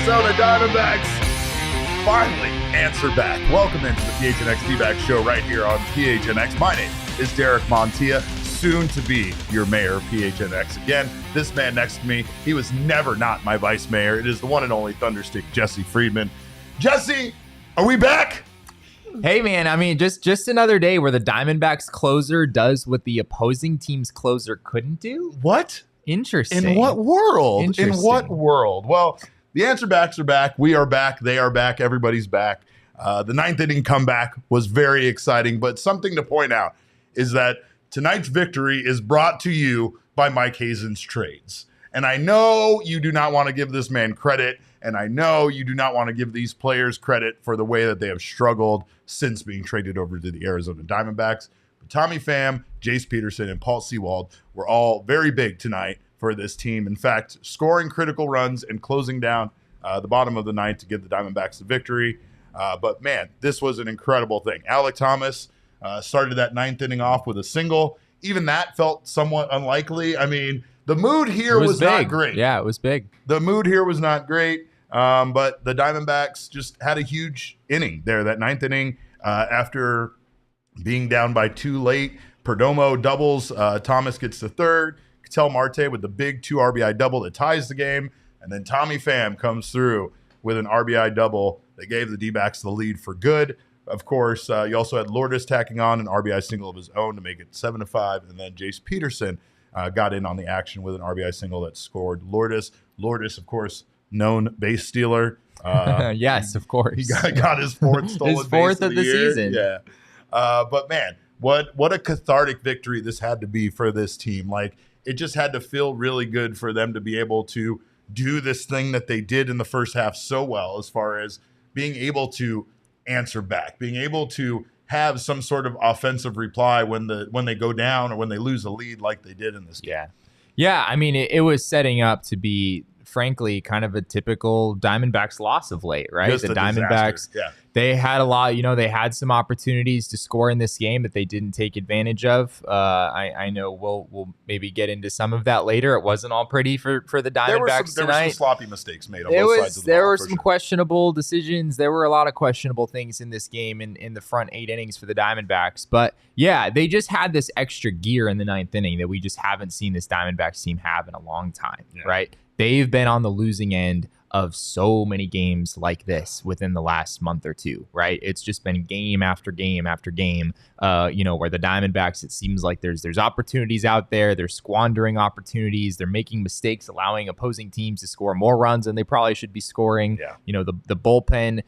Arizona Diamondbacks finally answer back. Welcome into the PHNX D-backs show right here on PHNX. My name is Derek Montilla, soon to be your mayor of PHNX. Again, this man next to me, he was never not my vice mayor. It is the one and only Thunderstick Jesse Friedman. Jesse, are we back? Hey man, I mean, just another day where the Diamondbacks closer does what the opposing team's closer couldn't do? What? Interesting. In what world? In what world? Well, the answer backs are back. We are back. They are back. Everybody's back. The ninth inning comeback was very exciting, but something to point out is that tonight's victory is brought to you by Mike Hazen's Trades. And I know you do not want to give this man credit, and I know you do not want to give these players credit for the way that they have struggled since being traded over to the Arizona Diamondbacks. But Tommy Pham, Jace Peterson, and Paul Sewald were all very big tonight for this team. In fact, scoring critical runs and closing down the bottom of the ninth to give the Diamondbacks the victory. But man, this was an incredible thing. Alek Thomas started that ninth inning off with a single. Even that felt somewhat unlikely. I mean, the mood here was not great. Yeah, it was big. The mood here was not great, but the Diamondbacks just had a huge inning there, that ninth inning, after being down by 2 late. Perdomo doubles. Thomas gets the third. Ketel Marte with the big 2 RBI double that ties the game. And then Tommy Pham comes through with an RBI double that gave the D-backs the lead for good. Of course, you also had Lourdes tacking on an RBI single of his own to make it 7-5. And then Jace Peterson got in on the action with an RBI single that scored Lourdes. Lourdes, of course, known base stealer. Yes, of course. He got his fourth stolen his fourth base of the year. season. Yeah. But man, what a cathartic victory this had to be for this team. Like, it just had to feel really good for them to be able to do this thing that they did in the first half so well, as far as being able to answer back, being able to have some sort of offensive reply when they go down or when they lose a lead like they did in this game. Yeah. I mean, it was setting up to be, frankly, kind of a typical Diamondbacks loss of late, right? Just the a Diamondbacks, disaster. Yeah. They had a lot, they had some opportunities to score in this game that they didn't take advantage of. I know we'll maybe get into some of that later. It wasn't all pretty for the Diamondbacks tonight. There were some sloppy mistakes made on both sides of the ball. There were some questionable decisions. There were a lot of questionable things in this game in the front 8 innings for the Diamondbacks. But yeah, they just had this extra gear in the ninth inning that we just haven't seen this Diamondbacks team have in a long time, right? They've been on the losing end of so many games like this within the last month or two, right? It's just been game after game after game, where the Diamondbacks, it seems like there's opportunities out there. They're squandering opportunities. They're making mistakes, allowing opposing teams to score more runs than they probably should be scoring. Yeah. The bullpen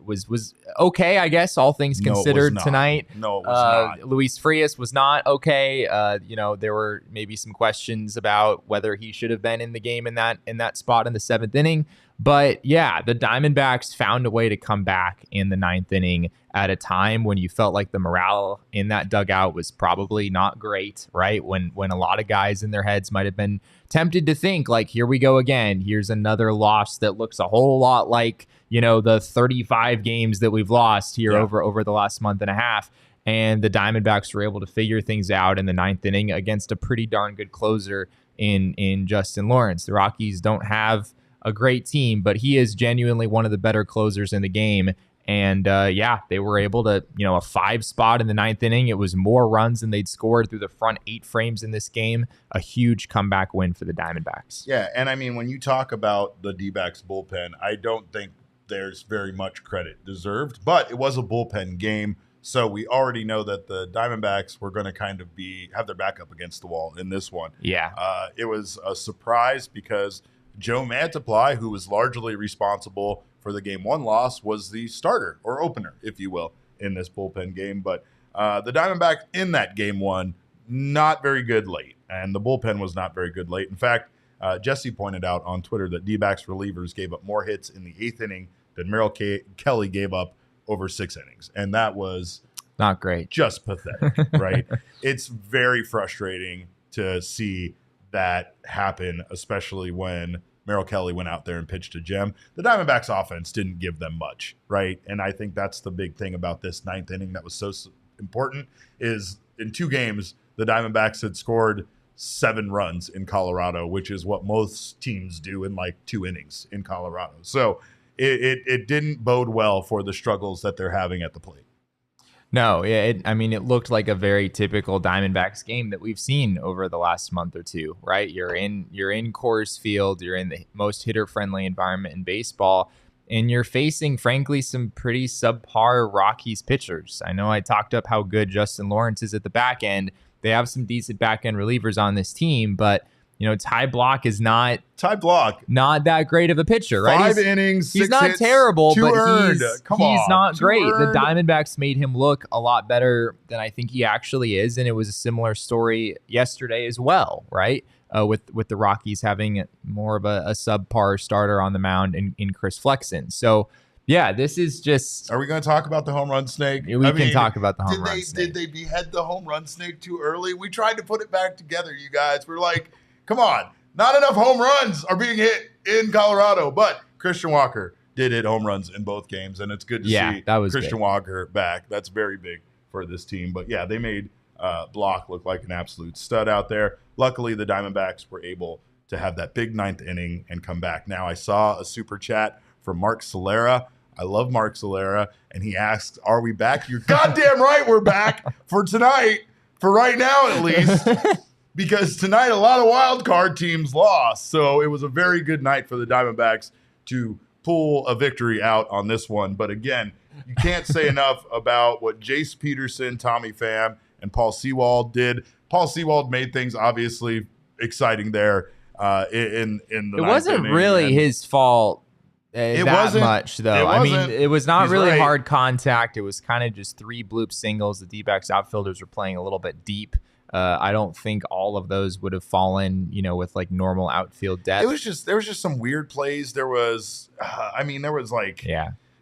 was okay, I guess, all things considered tonight. No, it was not. Luis Frias was not okay. There were maybe some questions about whether he should have been in the game in that spot in the 7th inning. But yeah, the Diamondbacks found a way to come back in the 9th inning at a time when you felt like the morale in that dugout was probably not great, right? When a lot of guys in their heads might have been tempted to think, like, here we go again. Here's another loss that looks a whole lot like, the 35 games that we've lost here over the last month and a half. And the Diamondbacks were able to figure things out in the 9th inning against a pretty darn good closer in Justin Lawrence. The Rockies don't have a great team, but he is genuinely one of the better closers in the game. And they were able to, a 5 spot in the 9th inning. It was more runs than they'd scored through the front 8 frames in this game. A huge comeback win for the Diamondbacks. Yeah, and I mean, when you talk about the D-backs bullpen, I don't think there's very much credit deserved, but it was a bullpen game. So we already know that the Diamondbacks were going to kind of have their back up against the wall in this one. Yeah. It was a surprise because Joe Mantiply, who was largely responsible for the Game 1 loss, was the starter or opener, if you will, in this bullpen game. But the Diamondbacks in that Game 1, not very good late, and the bullpen was not very good late. In fact, Jesse pointed out on Twitter that D-backs relievers gave up more hits in the 8th inning than Merrill Kelly gave up over 6 innings, and that was not great. Just pathetic, right? It's very frustrating to see that happen, especially when Merrill Kelly went out there and pitched a gem. The Diamondbacks offense didn't give them much, right? And I think that's the big thing about this 9th inning that was so important is in 2 games, the Diamondbacks had scored 7 runs in Colorado, which is what most teams do in like 2 innings in Colorado. So it didn't bode well for the struggles that they're having at the plate. No, it looked like a very typical Diamondbacks game that we've seen over the last month or two, right? You're in Coors Field, you're in the most hitter-friendly environment in baseball, and you're facing, frankly, some pretty subpar Rockies pitchers. I know I talked up how good Justin Lawrence is at the back end. They have some decent back end relievers on this team, but Ty Block is not that great of a pitcher, right? 5 innings, 6 he's not hits, terrible, 2 but earned. he's not great. Earned. The Diamondbacks made him look a lot better than I think he actually is, and it was a similar story yesterday as well, right? With the Rockies having more of a subpar starter on the mound in Chris Flexen. So, yeah, this is just... Are we going to talk about the home run snake? We can talk about the home run snake. Did they behead the home run snake too early? We tried to put it back together, you guys. We're like, come on. Not enough home runs are being hit in Colorado. But Christian Walker did hit home runs in both games, and it's good to see Christian Walker back. That's very big for this team. But, yeah, they made Block look like an absolute stud out there. Luckily, the Diamondbacks were able to have that big 9th inning and come back. Now, I saw a super chat from Mark Solera. I love Mark Solera, and he asks, are we back? You're goddamn right we're back for tonight, for right now at least, because tonight a lot of wild card teams lost. So it was a very good night for the Diamondbacks to pull a victory out on this one. But again, you can't say enough about what Jace Peterson, Tommy Pham, and Paul Sewald did. Paul Sewald made things obviously exciting there in the It wasn't really his fault. It that wasn't much, though. It was not really hard contact. It was kind of just 3 bloop singles. The D-backs outfielders were playing a little bit deep. I don't think all of those would have fallen, with like normal outfield depth. There was just some weird plays. There was,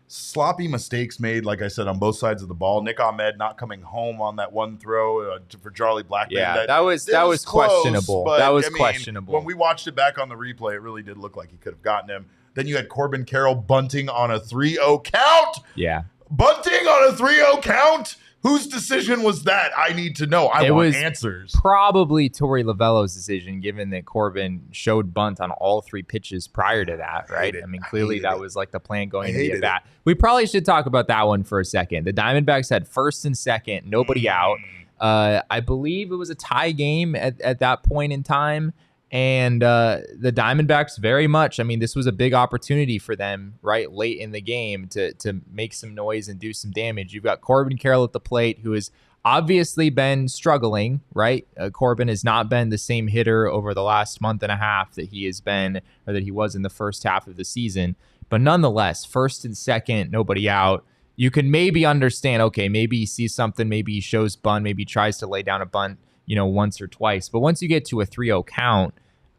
sloppy mistakes made, like I said, on both sides of the ball. Nick Ahmed not coming home on that one throw for Charlie Blackmon. Yeah, that was questionable. That was questionable. When we watched it back on the replay, it really did look like he could have gotten him. Then you had Corbin Carroll bunting on a 3-0 count. Yeah. Bunting on a 3-0 count? Whose decision was that? I need to know. I want answers. Probably Torey Lovello's decision, given that Corbin showed bunt on all 3 pitches prior to that, right? Clearly that was like the plan going into the at-bat. We probably should talk about that one for a second. The Diamondbacks had first and second, nobody out. I believe it was a tie game at that point in time. And the Diamondbacks very much, this was a big opportunity for them, right, late in the game to make some noise and do some damage. You've got Corbin Carroll at the plate, who has obviously been struggling, right? Corbin has not been the same hitter over the last month and a half that he has been, or that he was in the first half of the season. But nonetheless, first and second, nobody out. You can maybe understand, okay, maybe he sees something, maybe he shows bunt, maybe he tries to lay down a bunt, once or twice. But once you get to a 3-0 count,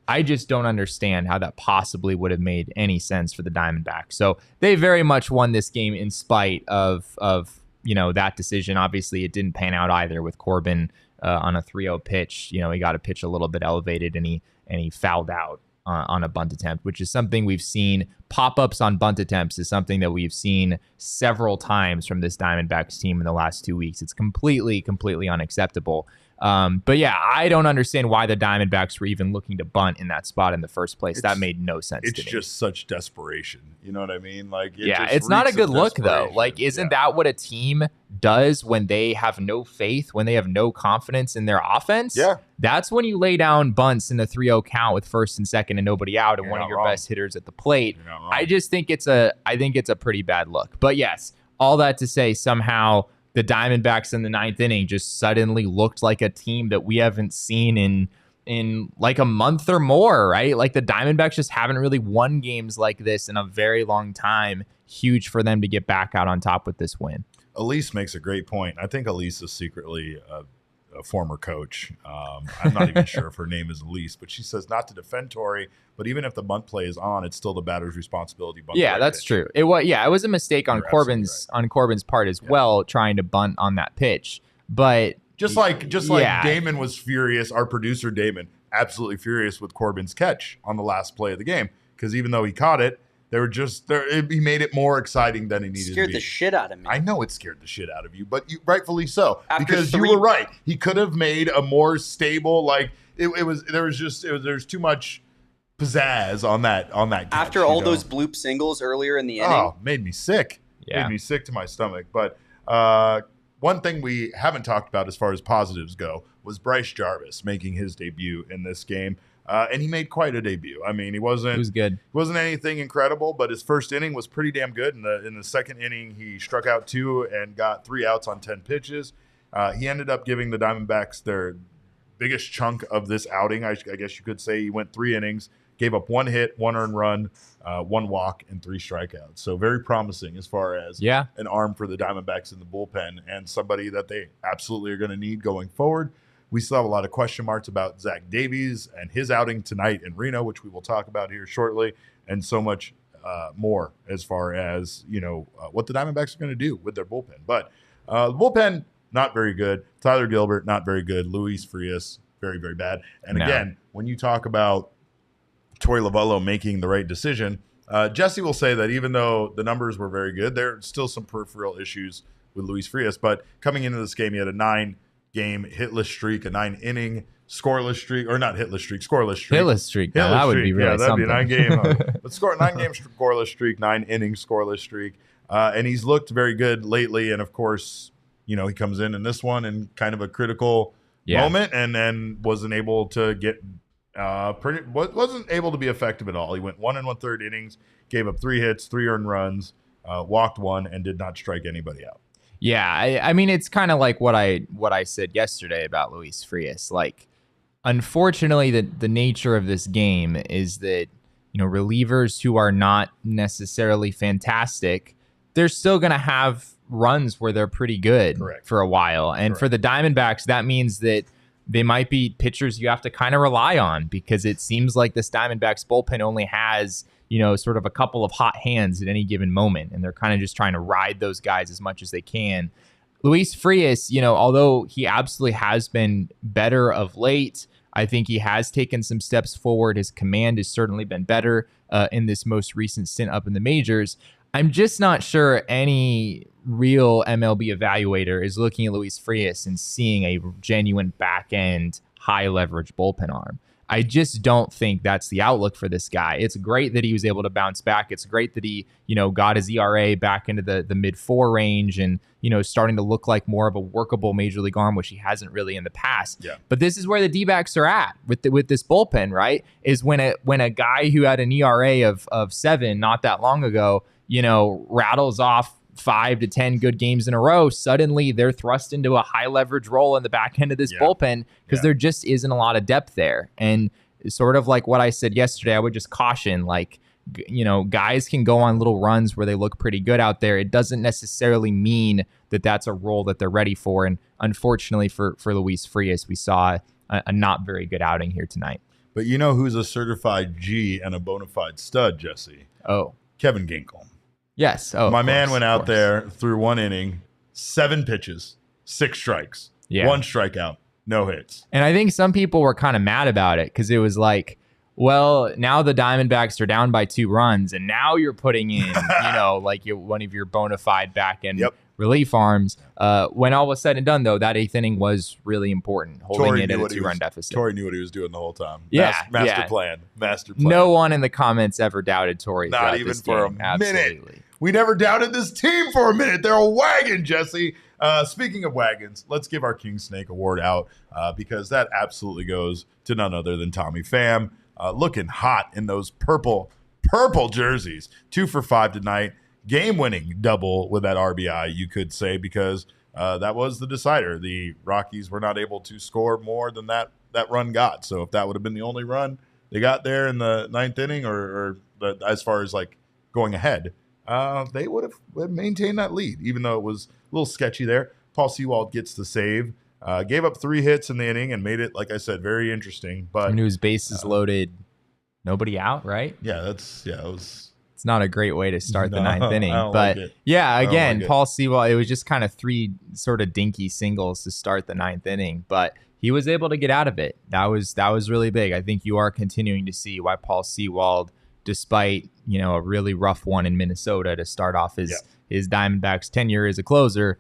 I just don't understand how that possibly would have made any sense for the Diamondbacks. So they very much won this game in spite of that decision. Obviously, it didn't pan out either with Corbin on a 3-0 pitch. He got a pitch a little bit elevated and he fouled out on a bunt attempt, which is something we've seen. Pop-ups on bunt attempts is something that we've seen several times from this Diamondbacks team in the last 2 weeks. It's completely unacceptable. But yeah, I don't understand why the Diamondbacks were even looking to bunt in that spot in the first place. That made no sense to me. It's just such desperation. You know what I mean? It's not a good look, though. Isn't that what a team does when they have no faith, when they have no confidence in their offense? Yeah. That's when you lay down bunts in a 3-0 count with first and second and nobody out and one of your best hitters at the plate. I just think it's a pretty bad look. But yes, all that to say, somehow the Diamondbacks in the 9th inning just suddenly looked like a team that we haven't seen in like a month or more, right? Like the Diamondbacks just haven't really won games like this in a very long time. Huge for them to get back out on top with this win. Elise makes a great point. I think Elise is secretly a former coach. I'm not even sure if her name is Elise, but she says not to defend Torey, but even if the bunt play is on, it's still the batter's responsibility. That's true. It was a mistake on Corbin's part as well, trying to bunt on that pitch. But just like Damon was furious, our producer Damon, absolutely furious with Corbin's catch on the last play of the game, because even though he caught it, he made it more exciting than he needed to be. Scared the shit out of me. I know it scared the shit out of you, but rightfully so. Because you were right. He could have made a more stable, there's too much pizzazz on that catch, after all those bloop singles earlier in the inning. Oh, made me sick. Yeah. Made me sick to my stomach. But one thing we haven't talked about as far as positives go was Bryce Jarvis making his debut in this game. And he made quite a debut. I mean, he was good. He wasn't anything incredible, but his first inning was pretty damn good. In the second inning, he struck out 2 and got 3 outs on 10 pitches. He ended up giving the Diamondbacks their biggest chunk of this outing. I guess you could say he went 3 innings, gave up 1 hit, 1 earned run, 1 walk, and 3 strikeouts. So very promising as far as an arm for the Diamondbacks in the bullpen and somebody that they absolutely are going to need going forward. We still have a lot of question marks about Zach Davies and his outing tonight in Reno, which we will talk about here shortly, and so much more as far as, what the Diamondbacks are going to do with their bullpen. But the bullpen, not very good. Tyler Gilbert, not very good. Luis Frias, very, very bad. And again, when you talk about Torey Lovullo making the right decision, Jesse will say that even though the numbers were very good, there are still some peripheral issues with Luis Frias. But coming into this game, he had a 9-game hitless streak, a 9-inning scoreless streak, or not hitless streak, scoreless streak. Hitless streak. That would be really something. That'd be a 9-game. Let's score a 9-game scoreless streak, 9-inning scoreless streak. And he's looked very good lately. And of course, he comes in this one in kind of a critical moment, and then wasn't able to get wasn't able to be effective at all. He went 1 1/3 innings, gave up 3 hits, 3 earned runs, walked 1, and did not strike anybody out. Yeah, I mean, it's kind of like what I said yesterday about Luis Frias. Like, unfortunately, the nature of this game is that, relievers who are not necessarily fantastic, they're still going to have runs where they're pretty good for a while. And for the Diamondbacks, that means that they might be pitchers you have to kind of rely on, because it seems like this Diamondbacks bullpen only has, sort of a couple of hot hands at any given moment, and they're kind of just trying to ride those guys as much as they can. Luis Frias, although he absolutely has been better of late, I think he has taken some steps forward. His command has certainly been better in this most recent stint up in the majors. I'm just not sure any real MLB evaluator is looking at Luis Frias and seeing a genuine back-end, high-leverage bullpen arm. I just don't think that's the outlook for this guy. It's great that he was able to bounce back. It's great that he, got his ERA back into the mid-4 range and, starting to look like more of a workable major league arm, which he hasn't really in the past. Yeah. But this is where the D-backs are at with this bullpen, right? Is when a guy who had an ERA of 7 not that long ago, rattles off 5 to 10 good games in a row, suddenly they're thrust into a high leverage role in the back end of this bullpen, because there just isn't a lot of depth there. And sort of like what I said yesterday, I would just caution, guys can go on little runs where they look pretty good out there. It doesn't necessarily mean that that's a role that they're ready for. And unfortunately for Luis Frias, we saw a not very good outing here tonight. But who's a certified G and a bona fide stud, Jesse? Oh. Kevin Ginkel. Yes. Oh, my man went out there through 1 inning, 7 pitches, 6 strikes, 1 strikeout, no hits. And I think some people were kind of mad about it, because it was like, well, now the Diamondbacks are down by 2 runs, and now you're putting in, one of your bona fide back end relief arms. When all was said and done, though, that 8th inning was really important, holding it at a 2-run deficit. Torey knew what he was doing the whole time. Yeah, Master plan. No one in the comments ever doubted Torey. Not even for game. a minute. Absolutely. We never doubted this team for a minute. They're a wagon, Jesse. Speaking of wagons, let's give our King Snake Award out, because that absolutely goes to none other than Tommy Pham, looking hot in those purple jerseys. 2 for 5 tonight. Game-winning double with that RBI, you could say, because that was the decider. The Rockies were not able to score more than that run got. So if that would have been the only run they got there in the 9th inning, or as far as going ahead, they would have maintained that lead, even though it was a little sketchy there. Paul Sewald gets the save, gave up 3 hits in the inning and made it, like I said, very interesting. But when he was bases loaded, nobody out, right? Yeah, it was. It's not a great way to start the 9th inning, but again, Paul Sewald, it was just kind of 3 sort of dinky singles to start the 9th inning, but he was able to get out of it. That was really big. I think you are continuing to see why Paul Sewald, despite a really rough one in Minnesota to start off his Diamondbacks tenure as a closer,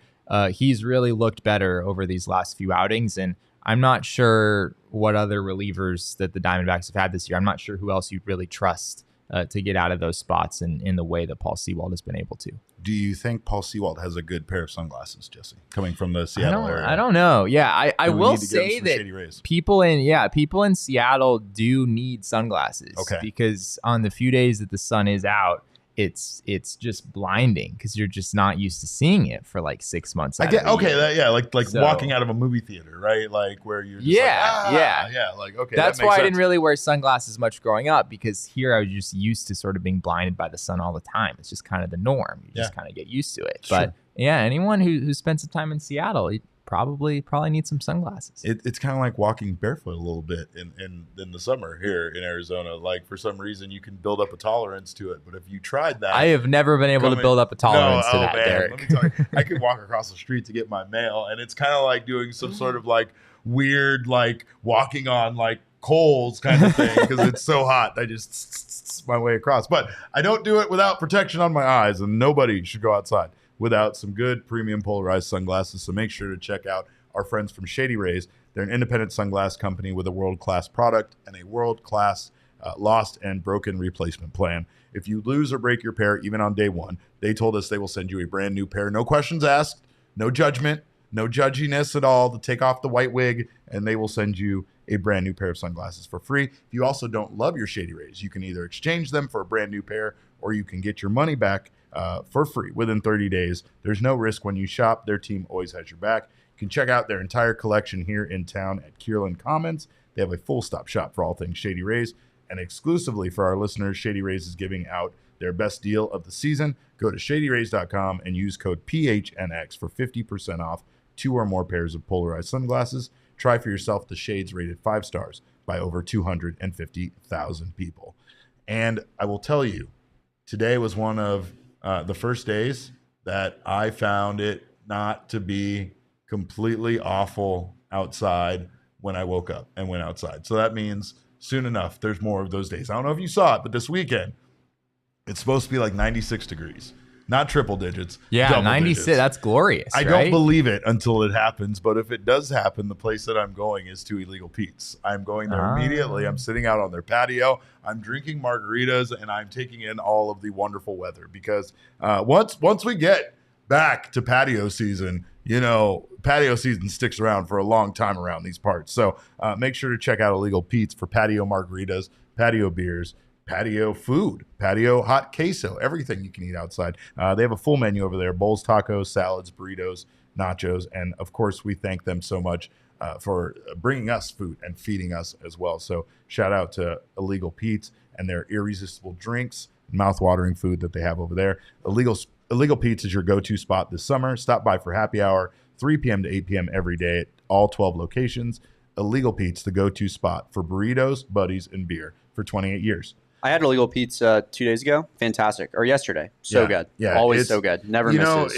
he's really looked better over these last few outings. And I'm not sure what other relievers that the Diamondbacks have had this year. I'm not sure who else you'd really trust to get out of those spots in the way that Paul Sewald has been able to. Do you think Paul Sewald has a good pair of sunglasses, Jesse, coming from the Seattle area? I don't know. Yeah, I will say that people in Seattle do need sunglasses. Okay. Because on the few days that the sun is out, it's just blinding because you're just not used to seeing it for like 6 months. Like walking out of a movie theater, right? Like where you're just like, okay. That's why I didn't really wear sunglasses much growing up, because here I was just used to sort of being blinded by the sun all the time. It's just kind of the norm. You just kind of get used to it. But yeah, anyone who spent some time in Seattle, probably needs some sunglasses. It's kind of like walking barefoot a little bit in the summer here in Arizona. Like for some reason you can build up a tolerance to it, but if you tried that, I have never been able to build up a tolerance to that, Derek. Let me tell you, I could walk across the street to get my mail, and it's kind of like doing some sort of like weird like walking on like coals kind of thing because it's so hot. I just my way across, but I don't do it without protection on my eyes, and nobody should go outside without some good premium polarized sunglasses. So make sure to check out our friends from Shady Rays. They're an independent sunglass company with a world-class product and a world-class lost and broken replacement plan. If you lose or break your pair, even on day one, they told us they will send you a brand new pair. No questions asked, no judgment, no judginess at all. To take off the white wig, and they will send you a brand new pair of sunglasses for free. If you also don't love your Shady Rays, you can either exchange them for a brand new pair, or you can get your money back for free within 30 days. There's no risk when you shop. Their team always has your back. You can check out their entire collection here in town at Kierland Commons. They have a full-stop shop for all things Shady Rays. And exclusively for our listeners, Shady Rays is giving out their best deal of the season. Go to shadyrays.com and use code PHNX for 50% off 2 or more pairs of polarized sunglasses. Try for yourself the shades rated 5 stars by over 250,000 people. And I will tell you, today was one of the first days that I found it not to be completely awful outside when I woke up and went outside. So that means soon enough, there's more of those days. I don't know if you saw it, but this weekend, it's supposed to be like 96 degrees. Not triple digits. Yeah, 96. Digits. That's glorious. I don't believe it until it happens. But if it does happen, the place that I'm going is to Illegal Pete's. I'm going there immediately. I'm sitting out on their patio. I'm drinking margaritas, and I'm taking in all of the wonderful weather. Because once we get back to patio season, patio season sticks around for a long time around these parts. So make sure to check out Illegal Pete's for patio margaritas, patio beers, patio food, patio hot queso, everything you can eat outside. They have a full menu over there: bowls, tacos, salads, burritos, nachos. And of course, we thank them so much for bringing us food and feeding us as well. So shout out to Illegal Pete's and their irresistible drinks, mouth-watering food that they have over there. Illegal Pete's is your go-to spot this summer. Stop by for happy hour, 3 p.m. to 8 p.m. every day at all 12 locations. Illegal Pete's, the go-to spot for burritos, buddies, and beer for 28 years. I had Illegal Pete's 2 days ago. Fantastic. Or yesterday. So good. Yeah. Always so good. Never misses.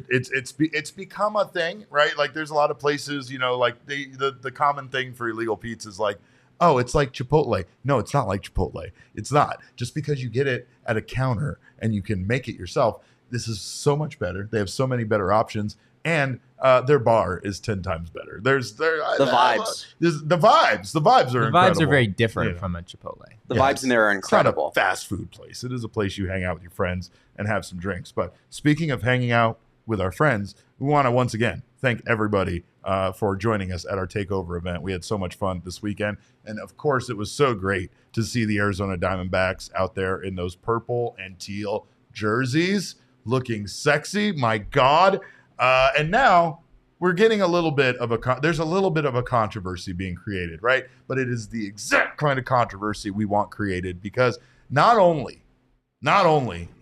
It's become a thing, right? Like there's a lot of places, like the common thing for Illegal Pete's is like, oh, it's like Chipotle. No, it's not like Chipotle. It's not. Just because you get it at a counter and you can make it yourself, this is so much better. They have so many better options. And their bar is 10 times better. The vibes. The vibes are very different from a Chipotle. The vibes in there are incredible. It's not a fast food place. It is a place you hang out with your friends and have some drinks. But speaking of hanging out with our friends, we want to once again thank everybody for joining us at our takeover event. We had so much fun this weekend. And of course, it was so great to see the Arizona Diamondbacks out there in those purple and teal jerseys looking sexy. My God. And now we're getting a little bit of there's a little bit of a controversy being created, right? But it is the exact kind of controversy we want created, because not only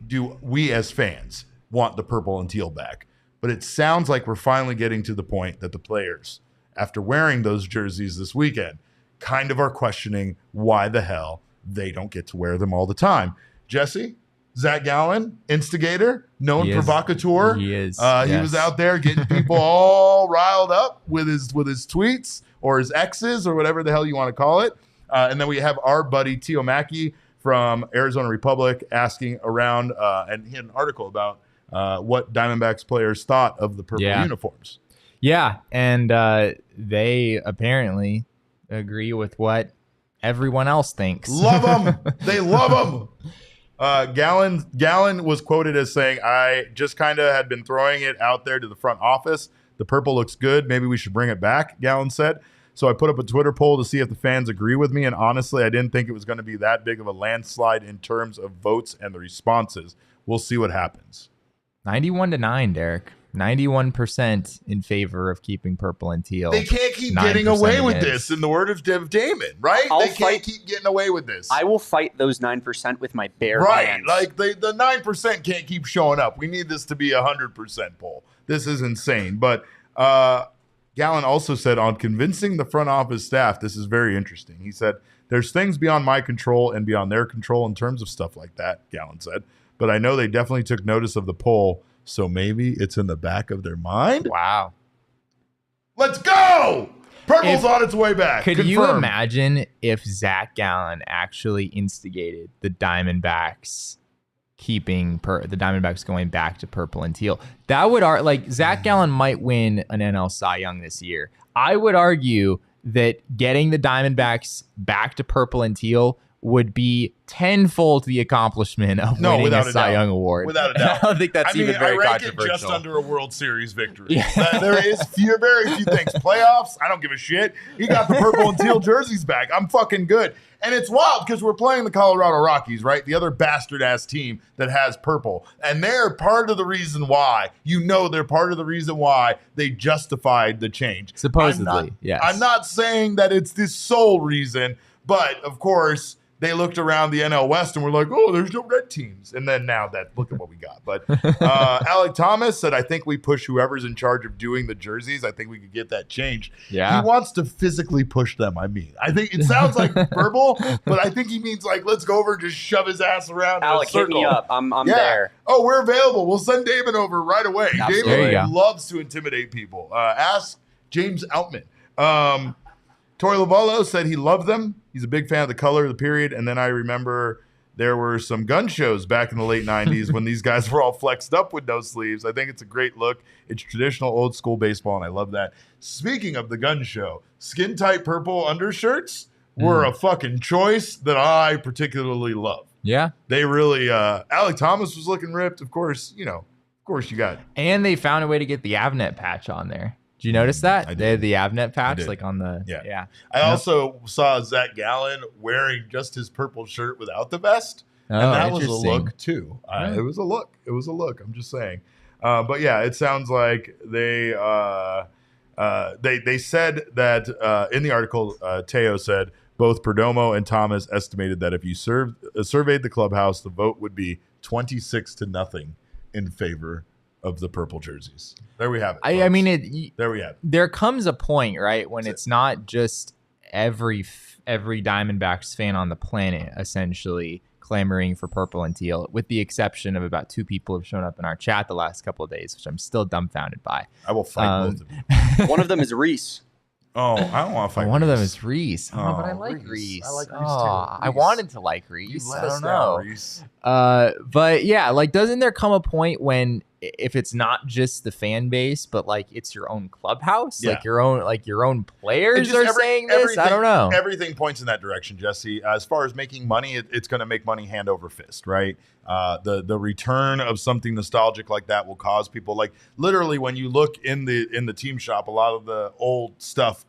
do we as fans want the purple and teal back, but it sounds like we're finally getting to the point that the players, after wearing those jerseys this weekend, kind of are questioning why the hell they don't get to wear them all the time. Jesse? Zach Gallen, instigator, known provocateur. He is. He was out there getting people all riled up with his tweets or his X's or whatever the hell you want to call it. And then we have our buddy Tio Mackey from Arizona Republic asking around, and he had an article about what Diamondbacks players thought of the purple uniforms. Yeah, and they apparently agree with what everyone else thinks. Love them. They love them. Gallon was quoted as saying, I just kind of had been throwing it out there to the front office. The purple looks good. Maybe we should bring it back, Gallon said. So I put up a Twitter poll to see if the fans agree with me. And honestly, I didn't think it was going to be that big of a landslide in terms of votes and the responses. We'll see what happens. 91-9, Derek. 91% in favor of keeping purple and teal. They can't keep getting away with this, in the word of Damon, right? They can't keep getting away with this. I will fight those 9% with my bare hands. Like the 9% can't keep showing up. We need this to be 100% poll. This is insane. But Gallon also said, on convincing the front office staff, this is very interesting. He said, there's things beyond my control and beyond their control in terms of stuff like that, Gallon said. But I know they definitely took notice of the poll. So maybe it's in the back of their mind. Wow. Let's go. Purple's on its way back. Could you imagine if Zach Gallen actually instigated the Diamondbacks keeping the Diamondbacks going back to purple and teal? That would Zach Gallen might win an NL Cy Young this year. I would argue that getting the Diamondbacks back to purple and teal would be tenfold the accomplishment of winning a Cy Young award. Without a doubt. I don't think that's even very controversial. I rank it just under a World Series victory. Yeah. There is very few things. Playoffs, I don't give a shit. He got the purple and teal jerseys back. I'm fucking good. And it's wild because we're playing the Colorado Rockies, right? The other bastard-ass team that has purple. And they're part of the reason why. They're part of the reason why they justified the change. Supposedly, yes. I'm not saying that it's the sole reason, but of course, they looked around the NL West and were like, oh, there's no red teams. And then look at what we got. But Alec Thomas said, I think we push whoever's in charge of doing the jerseys. I think we could get that changed. Yeah. He wants to physically push them, I think it sounds like verbal, but I think he means let's go over and just shove his ass around Alec, in a circle. hit me up. I'm there. Oh, we're available. We'll send Damon over right away. Absolutely. Damon loves to intimidate people. Ask James Outman. Torey Lavallo said he loved them. He's a big fan of the color of the period. And then I remember there were some gun shows back in the late 90s when these guys were all flexed up with no sleeves. I think it's a great look. It's traditional old school baseball, and I love that. Speaking of the gun show, skin tight purple undershirts were a fucking choice that I particularly love. Yeah. They really, Alec Thomas was looking ripped. Of course you got. And they found a way to get the Avnet patch on there. Did you notice that? They had the Avnet patch on the... Yeah. I also saw Zach Gallen wearing just his purple shirt without the vest. Oh, and that was a look, too. It was a look. I'm just saying. But yeah, it sounds like they said that in the article, Teo said, both Perdomo and Thomas estimated that if you surveyed the clubhouse, the vote would be 26-0 in favor of the purple jerseys. There we have it. I mean, there we have it. There comes a point, right, when it's not just every Diamondbacks fan on the planet essentially clamoring for purple and teal, with the exception of about 2 people who've shown up in our chat the last couple of days, which I'm still dumbfounded by. I will fight both of you. One of them is Reese. Oh, I don't want to fight one Reese. of them is Reese. Oh, but I like Reese. I like Reese too. I wanted to like Reese. I don't know. Reese. But yeah, doesn't there come a point when if it's not just the fan base, but it's your own clubhouse, your own players are saying this? I don't know. Everything points in that direction, Jesse. As far as making money, it's going to make money hand over fist, right? The return of something nostalgic like that will cause people literally when you look in the team shop, a lot of the old stuff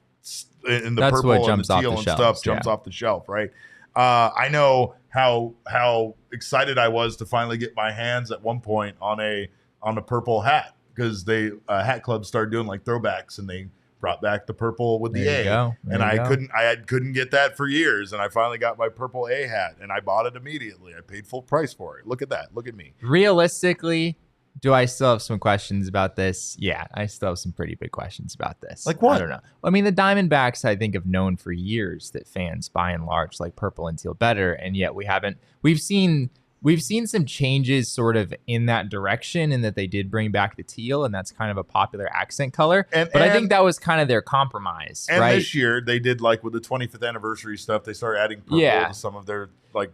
in the purple and the teal and stuff jumps off the shelf, right? I know how excited I was to finally get my hands at one point on a purple hat because hat clubs started doing throwbacks and they brought back the purple with the A. And I couldn't get that for years, and I finally got my purple A hat and I bought it immediately. I paid full price for it. Look at that. Look at me. Realistically, do I still have some questions about this? Yeah, I still have some pretty big questions about this. Like what? I don't know. I mean, the Diamondbacks, I think, have known for years that fans, by and large, like purple and teal better, and yet we've seen some changes sort of in that direction, and that they did bring back the teal, and that's kind of a popular accent color. But I think that was kind of their compromise, and right? This year, they did with the 25th anniversary stuff, they started adding purple to some of their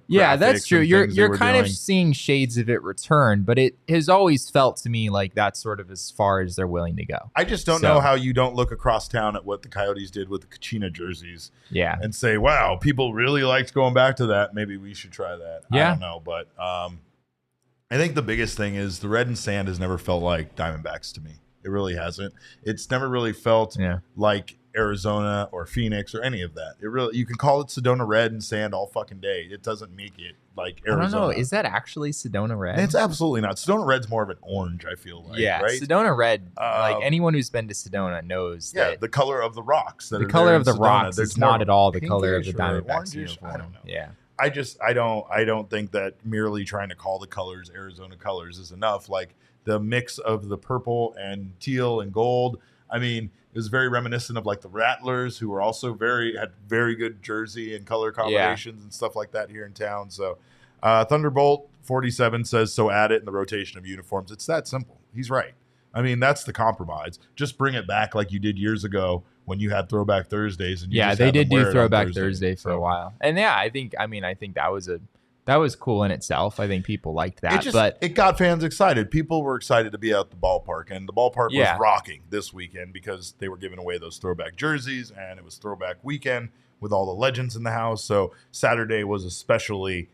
yeah, that's true. You're kind of seeing shades of it return, but it has always felt to me like that's sort of as far as they're willing to go. I just don't know how you don't look across town at what the Coyotes did with the Kachina jerseys, and say, "Wow, people really liked going back to that. Maybe we should try that." I don't know, but I think the biggest thing is the red and sand has never felt like Diamondbacks to me. It really hasn't. It's never really felt like Arizona or Phoenix or any of that. You can call it Sedona red and sand all fucking day. It doesn't make it like Arizona. I don't know. Is that actually Sedona red? It's absolutely not. Sedona red's more of an orange, I feel like. Yeah, right? Sedona red. Like anyone who's been to Sedona knows. Yeah, the color of the rocks. The color of the rocks is not at all the color of the Diamondbacks uniform. I don't know. Yeah. I don't think that merely trying to call the colors Arizona colors is enough. Like the mix of the purple and teal and gold. I mean, it was very reminiscent of like the Rattlers, who were also had very good jersey and color combinations and stuff like that here in town. So Thunderbolt 47 says, so add it in the rotation of uniforms. It's that simple. He's right. I mean, that's the compromise. Just bring it back like you did years ago when you had Throwback Thursdays. And they did do Throwback Thursday for a while. And I think that was cool in itself. I think people liked that. But it got fans excited. People were excited to be at the ballpark, and the ballpark was rocking this weekend because they were giving away those throwback jerseys, and it was throwback weekend with all the legends in the house. So Saturday was especially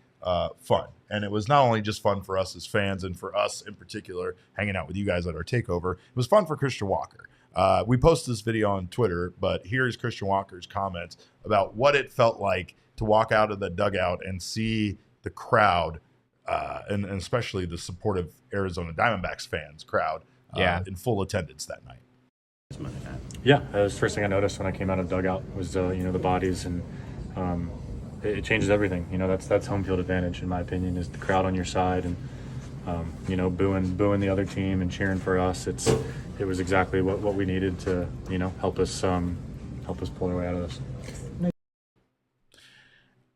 fun. And it was not only just fun for us as fans and for us in particular, hanging out with you guys at our takeover. It was fun for Christian Walker. We posted this video on Twitter, but here's Christian Walker's comments about what it felt like to walk out of the dugout and see the crowd, and especially the supportive Arizona Diamondbacks fans crowd in full attendance that night. Yeah, that was the first thing I noticed when I came out of the dugout was the bodies, and it changes everything. That's home field advantage in my opinion, is the crowd on your side, and booing the other team and cheering for us. It was exactly what we needed to help us pull our way out of this.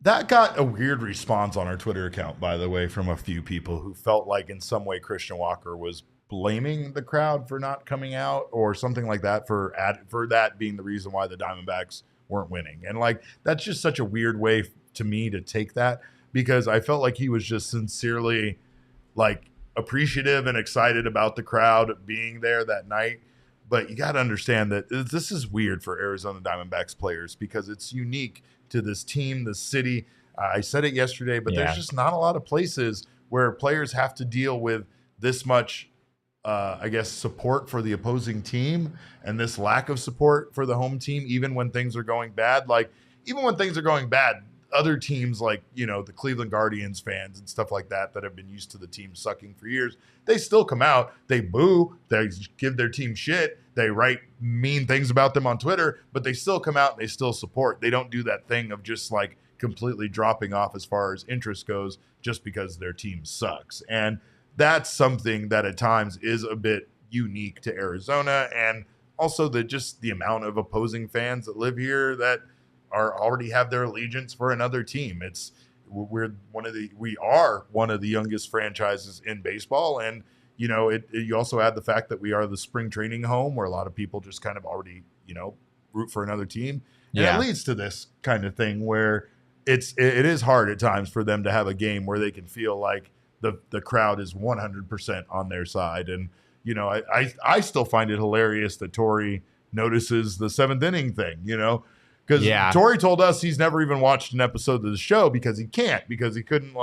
That got a weird response on our Twitter account, by the way, from a few people who felt like in some way Christian Walker was blaming the crowd for not coming out or something like that for that being the reason why the Diamondbacks weren't winning. And like, that's just such a weird way to me to take that, because I felt like he was just sincerely like appreciative and excited about the crowd being there that night. But you got to understand that this is weird for Arizona Diamondbacks players because it's unique to this team, the city. I said it yesterday, but there's just not a lot of places where players have to deal with this much, support for the opposing team and this lack of support for the home team, even when things are going bad. Like, even when things are going bad, other teams like, the Cleveland Guardians fans and stuff like that have been used to the team sucking for years, they still come out, they boo, they give their team shit, they write mean things about them on Twitter, but they still come out and they still support. They don't do that thing of just like completely dropping off as far as interest goes just because their team sucks. And that's something that at times is a bit unique to Arizona, and also the amount of opposing fans that live here that already have their allegiance for another team. We are one of the youngest franchises in baseball, and you also add the fact that we are the spring training home where a lot of people just kind of already root for another team, and it leads to this kind of thing where it is hard at times for them to have a game where they can feel like the crowd is 100% on their side. And I still find it hilarious that Torey notices the seventh inning thing, because Torey told us he's never even watched an episode of the show because he couldn't,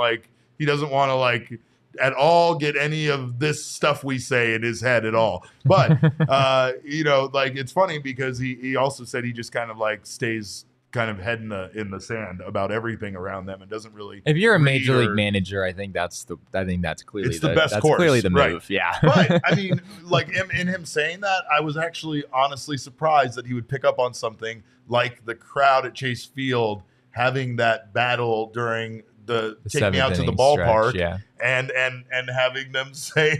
he doesn't want to at all get any of this stuff we say in his head at all. But, it's funny because he also said he just kind of stays kind of head in the sand about everything around them and doesn't really. If you're a major league manager, I think that's clearly it's the best course. Clearly the move. Right. Yeah. But I mean, in him saying that, I was actually honestly surprised that he would pick up on something like the crowd at Chase Field having that battle during the take me out to the ballpark, and having them say,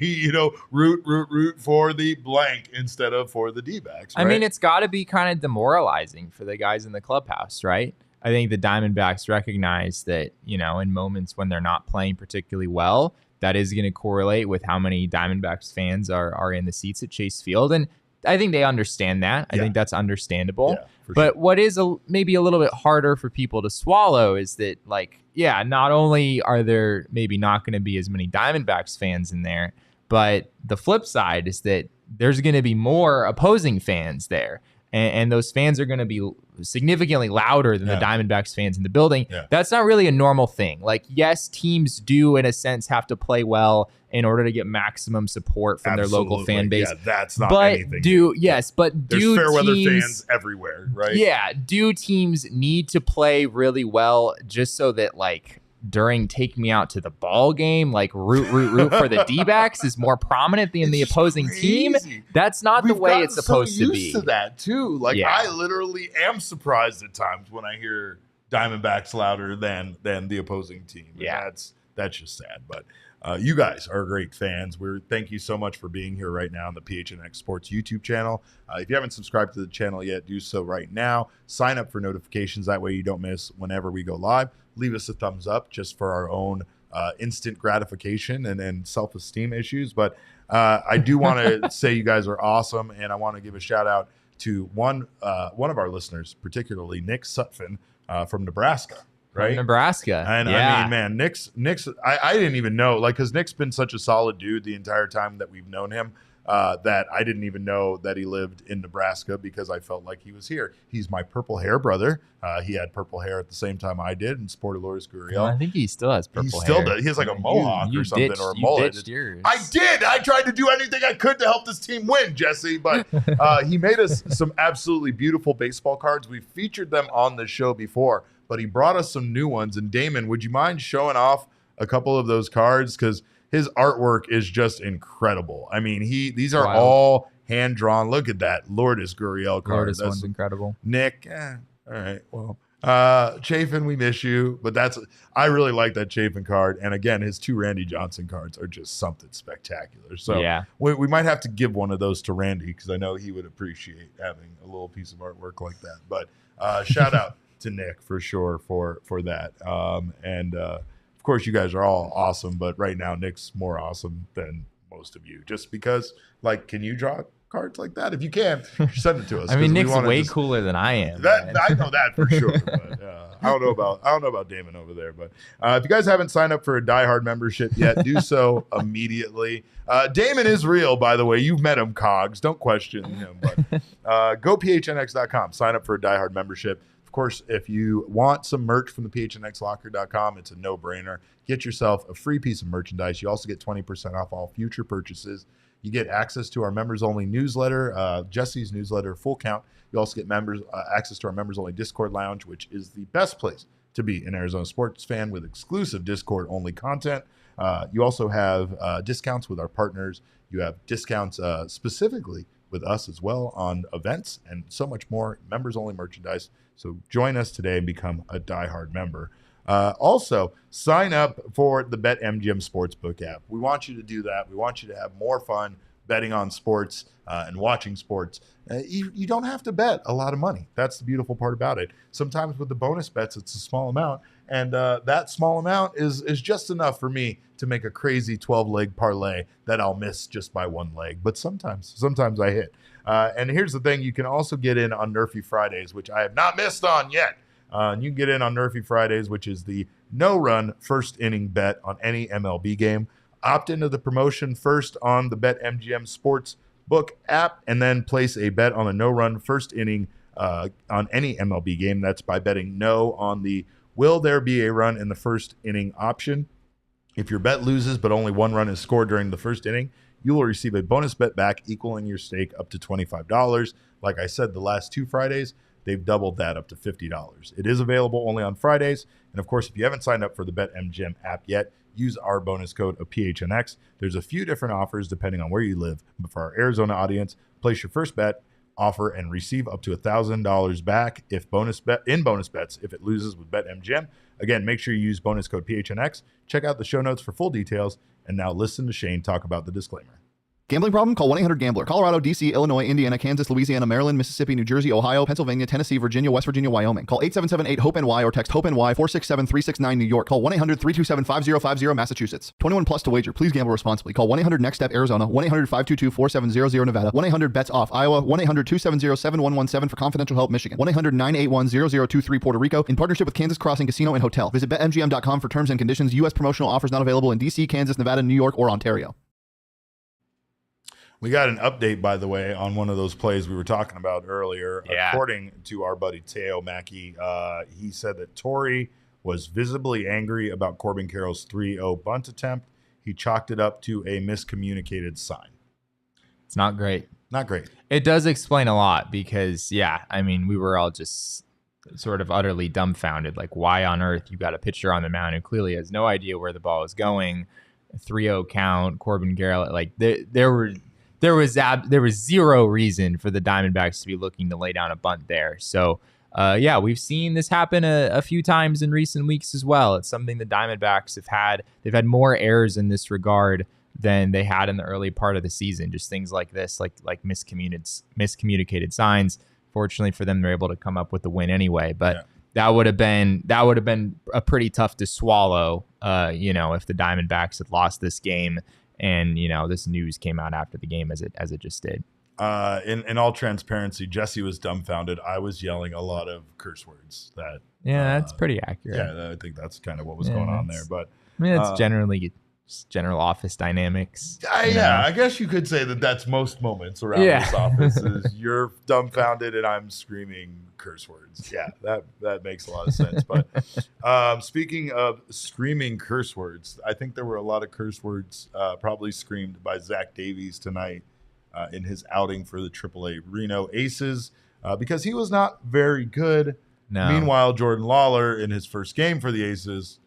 root for the blank instead of for the D-backs. Right? I mean, it's got to be kind of demoralizing for the guys in the clubhouse, right? I think the Diamondbacks recognize that, in moments when they're not playing particularly well, that is going to correlate with how many Diamondbacks fans are in the seats at Chase Field. And I think they understand that. I think that's understandable. Yeah, but what is maybe a little bit harder for people to swallow is that, yeah, not only are there maybe not going to be as many Diamondbacks fans in there, but the flip side is that there's going to be more opposing fans there. And those fans are going to be significantly louder than the Diamondbacks fans in the building. Yeah. That's not really a normal thing. Like, yes, teams do, in a sense, have to play well in order to get maximum support from their local fan base. Yeah, that's not anything. There's fair weather fans everywhere, right? Yeah. Do teams need to play really well just so that, like, during Take Me Out to the Ball game, like root for the D-backs is more prominent than the opposing team? That's not the way it's supposed to be. Used to that too. Like, I literally am surprised at times when I hear Diamondbacks louder than the opposing team. Yeah, that's just sad. But you guys are great fans. Thank you so much for being here right now on the PHNX Sports YouTube channel. If you haven't subscribed to the channel yet, do so right now. Sign up for notifications. That way you don't miss whenever we go live. Leave us a thumbs up just for our own instant gratification and self-esteem issues. But I do want to say you guys are awesome, and I want to give a shout out to one of our listeners, particularly Nick Sutphin from Nebraska. Right? From Nebraska. And I mean, man, Nick's I didn't even know, like, because Nick's been such a solid dude the entire time that we've known him, that I didn't even know that he lived in Nebraska because I felt like he was here. He's my purple hair brother. He had purple hair at the same time I did and sported Lourdes Gurriel. I think he still has purple hair. He still does. He has like a mohawk or something, or a mullet. Yours. I did. I tried to do anything I could to help this team win, Jesse, but he made us some absolutely beautiful baseball cards. We featured them on the show before, but he brought us some new ones. And Damon, would you mind showing off a couple of those cards? Because his artwork is just incredible. I mean, these are all hand drawn. Look at that Lourdes Gurriel card. Lourdes one's incredible. Nick, all right, well, Chafin, we miss you, but I really like that Chafin card. And again, his 2 Randy Johnson cards are just something spectacular. So we might have to give one of those to Randy because I know he would appreciate having a little piece of artwork like that. But shout out to Nick for sure for that. Of course, you guys are all awesome, but right now Nick's more awesome than most of you. Just because, like, can you draw cards like that? If you can, send it to us. I mean, Nick's way cooler than I am. I know that for sure. But, I don't know about Damon over there. But if you guys haven't signed up for a diehard membership yet, do so immediately. Damon is real, by the way. You've met him, Cogs. Don't question him. But go PHNX.com. Sign up for a diehard membership. Of course, if you want some merch from the PHNXLocker.com, it's a no-brainer. Get yourself a free piece of merchandise. You also get 20% off all future purchases. You get access to our members-only newsletter, Jesse's newsletter, Full Count. You also get access to our members-only Discord lounge, which is the best place to be an Arizona sports fan with exclusive Discord-only content. You also have discounts with our partners. You have discounts specifically with us as well on events and so much more, members-only merchandise. So join us today and become a diehard member. Also, sign up for the BetMGM Sportsbook app. We want you to do that. We want you to have more fun betting on sports and watching sports. You don't have to bet a lot of money. That's the beautiful part about it. Sometimes with the bonus bets, it's a small amount, and that small amount is just enough for me to make a crazy 12-leg parlay that I'll miss just by 1 leg. But sometimes I hit. And here's the thing. You can also get in on Nerfy Fridays, which I have not missed on yet. You can get in on Nerfy Fridays, which is the no-run first inning bet on any MLB game. Opt into the promotion first on the BetMGM Sportsbook app, and then place a bet on a no-run first inning on any MLB game. That's by betting no on the will there be a run in the first inning option. If your bet loses but only 1 run is scored during the first inning, you will receive a bonus bet back equaling your stake up to $25. Like I said, the last 2 Fridays, they've doubled that up to $50. It is available only on Fridays. And of course, if you haven't signed up for the BetMGM app yet, use our bonus code of PHNX. There's a few different offers depending on where you live. But for our Arizona audience, place your first bet, offer, and receive up to $1,000 back if bonus bets if it loses with BetMGM. Again, make sure you use bonus code PHNX. Check out the show notes for full details. And now listen to Shane talk about the disclaimer. Gambling problem? Call 1-800-GAMBLER. Colorado, D.C., Illinois, Indiana, Kansas, Louisiana, Maryland, Mississippi, New Jersey, Ohio, Pennsylvania, Tennessee, Virginia, West Virginia, Wyoming. Call 877-8-HOPE-NY or text HOPE-NY 467-369 New York. Call 1-800-327-5050 Massachusetts. 21 plus to wager. Please gamble responsibly. Call 1-800-NEXT-STEP Arizona. 1-800-522-4700 Nevada. 1-800-BETS-OFF Iowa. 1-800-270-7117 for confidential help Michigan. 1-800-981-0023 Puerto Rico in partnership with Kansas Crossing Casino and Hotel. Visit BetMGM.com for terms and conditions. U.S. promotional offers not available in D.C., Kansas, Nevada, New York, or Ontario. We got an update, by the way, on one of those plays we were talking about earlier. Yeah. According to our buddy Teo Mackey, he said that Torrey was visibly angry about Corbin Carroll's 3-0 bunt attempt. He chalked it up to a miscommunicated sign. It's not great. Not great. It does explain a lot because, yeah, I mean, we were all just sort of utterly dumbfounded. Like, why on earth you got a pitcher on the mound who clearly has no idea where the ball is going? 3-0 count, Corbin Carroll. Like, there was zero reason for the Diamondbacks to be looking to lay down a bunt there. So, yeah, we've seen this happen a few times in recent weeks as well. It's something the Diamondbacks have had. They've had more errors in this regard than they had in the early part of the season. Just things like this, like miscommunicated signs. Fortunately for them, they're able to come up with the win anyway. But that would have been a pretty tough to swallow, if the Diamondbacks had lost this game. And, this news came out after the game as it just did. In all transparency, Jesse was dumbfounded. I was yelling a lot of curse words. That's pretty accurate. Yeah, I think that's kind of what was going on there. But I mean, it's generally just general office dynamics. I guess you could say that's most moments around this office. Is you're dumbfounded and I'm screaming curse words. Yeah, that makes a lot of sense. But speaking of screaming curse words, I think there were a lot of curse words probably screamed by Zach Davies tonight in his outing for the AAA Reno Aces because he was not very good. No. Meanwhile, Jordan Lawlar in his first game for the Aces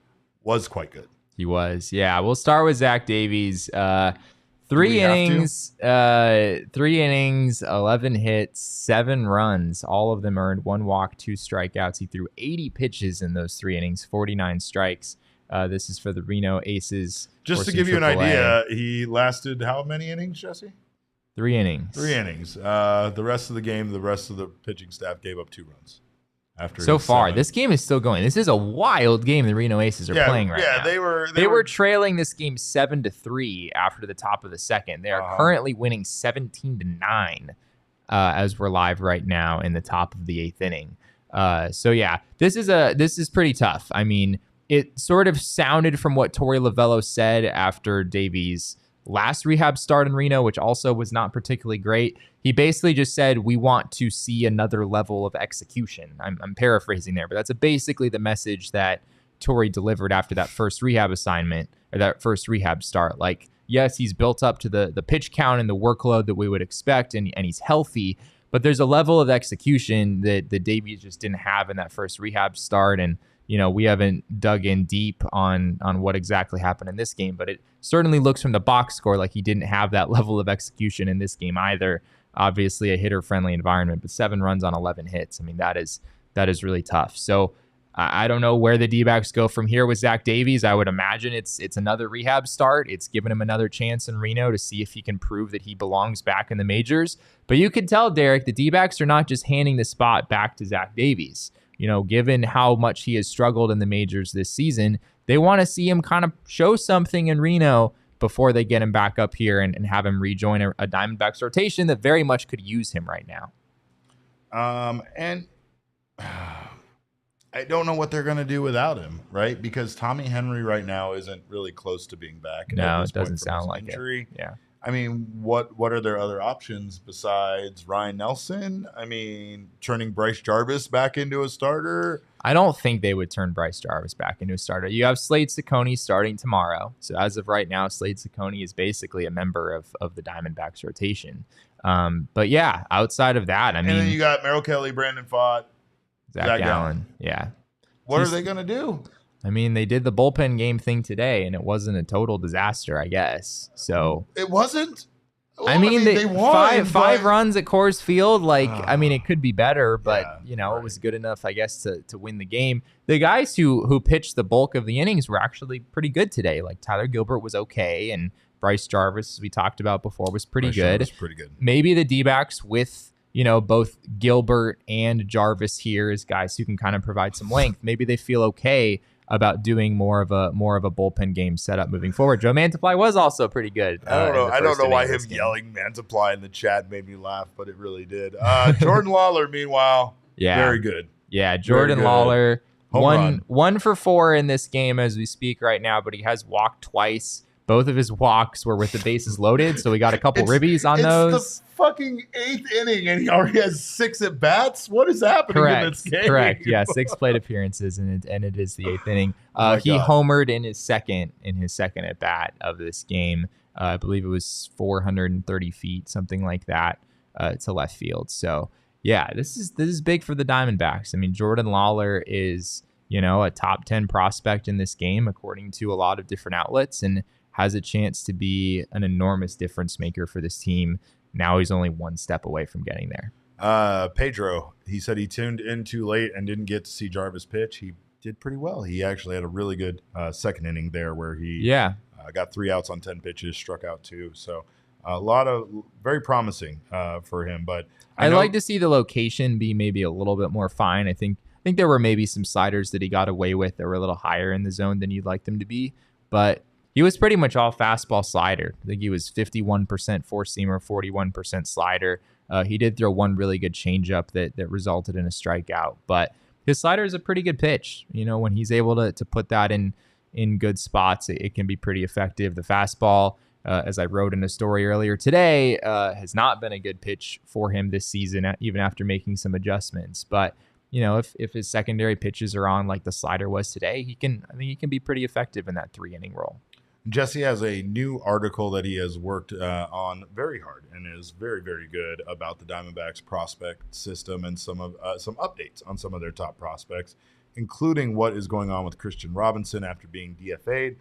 was quite good. He was. Yeah, we'll start with Zach Davies. 3 innings, 11 hits, 7 runs. All of them earned 1 walk, 2 strikeouts. He threw 80 pitches in those 3 innings, 49 strikes. This is for the Reno Aces. Just to give you an idea, he lasted how many innings, Jesse? 3 innings. 3 innings. The rest of the game, the rest of the pitching staff gave up 2 runs. So far, this game is still going. This is a wild game the Reno Aces are playing right now. They were trailing this game 7-3 after the top of the second. They are currently winning 17-9 as we're live right now in the top of the 8th inning. So yeah, this is pretty tough. I mean, it sort of sounded from what Torey Lovullo said after Davies' last rehab start in Reno, which also was not particularly great. He basically just said, we want to see another level of execution. I'm paraphrasing there, but that's basically the message that Torey delivered after that first rehab assignment or that first rehab start. Like, yes, he's built up to the pitch count and the workload that we would expect, and he's healthy, but there's a level of execution that Davies just didn't have in that first rehab start. And we haven't dug in deep on what exactly happened in this game, but it certainly looks from the box score like he didn't have that level of execution in this game either. Obviously a hitter-friendly environment, but 7 runs on 11 hits. I mean, that is really tough. So I don't know where the D-backs go from here with Zach Davies. I would imagine it's another rehab start. It's given him another chance in Reno to see if he can prove that he belongs back in the majors. But you could tell, Derek, the D-backs are not just handing the spot back to Zach Davies. Given how much he has struggled in the majors this season, they want to see him kind of show something in Reno before they get him back up here and have him rejoin a Diamondbacks rotation that very much could use him right now. And I don't know what they're going to do without him, right? Because Tommy Henry right now isn't really close to being back. No, it doesn't sound like injury. It. Yeah. I mean, what are their other options besides Ryan Nelson? I mean, turning Bryce Jarvis back into a starter? I don't think they would turn Bryce Jarvis back into a starter. You have Slade Ciccone starting tomorrow. So as of right now, Slade Ciccone is basically a member of the Diamondbacks rotation. But yeah, outside of that, I mean. And then you got Merrill Kelly, Brandon Pfaadt, Zach Gallen. Yeah. What are they going to do? I mean, they did the bullpen game thing today, and it wasn't a total disaster, I guess. So it wasn't. Well, I mean, they won five runs at Coors Field. Like, I mean, it could be better, but it was good enough, I guess, to win the game. The guys who pitched the bulk of the innings were actually pretty good today. Like Tyler Gilbert was okay, and Bryce Jarvis, as we talked about before, was pretty good. Was pretty good. Maybe the D-backs with, both Gilbert and Jarvis here as guys who can kind of provide some length. Maybe they feel okay about doing more of a bullpen game setup moving forward. Joe Mantiply was also pretty good. I don't know why him yelling Mantiply in the chat made me laugh, but it really did. Jordan Lawlar, meanwhile, very good. Yeah, Jordan Lawlar, one for 4 in this game as we speak right now, but he has walked twice. Both of his walks were with the bases loaded, so we got a couple ribbies on those. It's the fucking 8th inning, and he already has 6 at bats. What is happening in this game? Correct. Yeah, 6 plate appearances, and it is the 8th inning. He homered in his second at bat of this game. I believe it was 430 feet, something like that, to left field. So yeah, this is big for the Diamondbacks. I mean, Jordan Lawlar is a top 10 prospect in this game, according to a lot of different outlets, and has a chance to be an enormous difference maker for this team. Now he's only one step away from getting there. Pedro, he said he tuned in too late and didn't get to see Jarvis pitch. He did pretty well. He actually had a really good second inning there where he got 3 outs on 10 pitches, struck out 2. So a lot of very promising for him. But I'd like to see the location be maybe a little bit more fine. I think there were maybe some sliders that he got away with that were a little higher in the zone than you'd like them to be. But he was pretty much all fastball slider. I think he was 51% four-seamer, 41% slider. He did throw one really good changeup that resulted in a strikeout. But his slider is a pretty good pitch. When he's able to put that in good spots, it can be pretty effective. The fastball, as I wrote in a story earlier today, has not been a good pitch for him this season, even after making some adjustments. But if his secondary pitches are on like the slider was today, I think he can be pretty effective in that 3-inning role. Jesse has a new article that he has worked on very hard and is very, very good about the Diamondbacks prospect system and some updates on some of their top prospects, including what is going on with Christian Robinson after being DFA'd,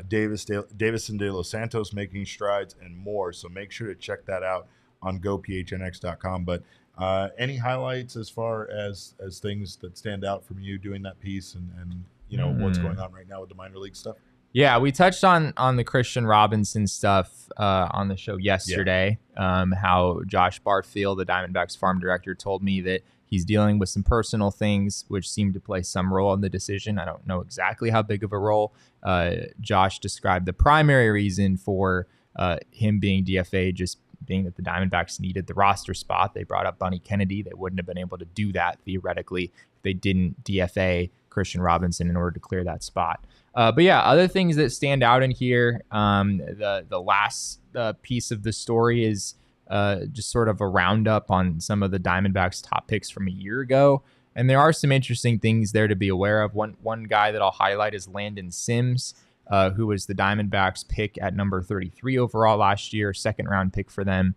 Davison De Los Santos making strides, and more. So make sure to check that out on gophnx.com. But any highlights as far as things that stand out from you doing that piece and what's going on right now with the minor league stuff? Yeah, we touched on the Christian Robinson stuff on the show yesterday. How Josh Barfield, the Diamondbacks farm director, told me that he's dealing with some personal things which seem to play some role in the decision. I don't know exactly how big of a role. Josh described the primary reason for him being DFA just being that the Diamondbacks needed the roster spot. They brought up Bunny Kennedy. They wouldn't have been able to do that theoretically if they didn't DFA Christian Robinson in order to clear that spot. But yeah, other things that stand out in here, the last piece of the story is just sort of a roundup on some of the Diamondbacks top picks from a year ago. And there are some interesting things there to be aware of. One guy that I'll highlight is Landon Sims, who was the Diamondbacks pick at number 33 overall last year, second round pick for them.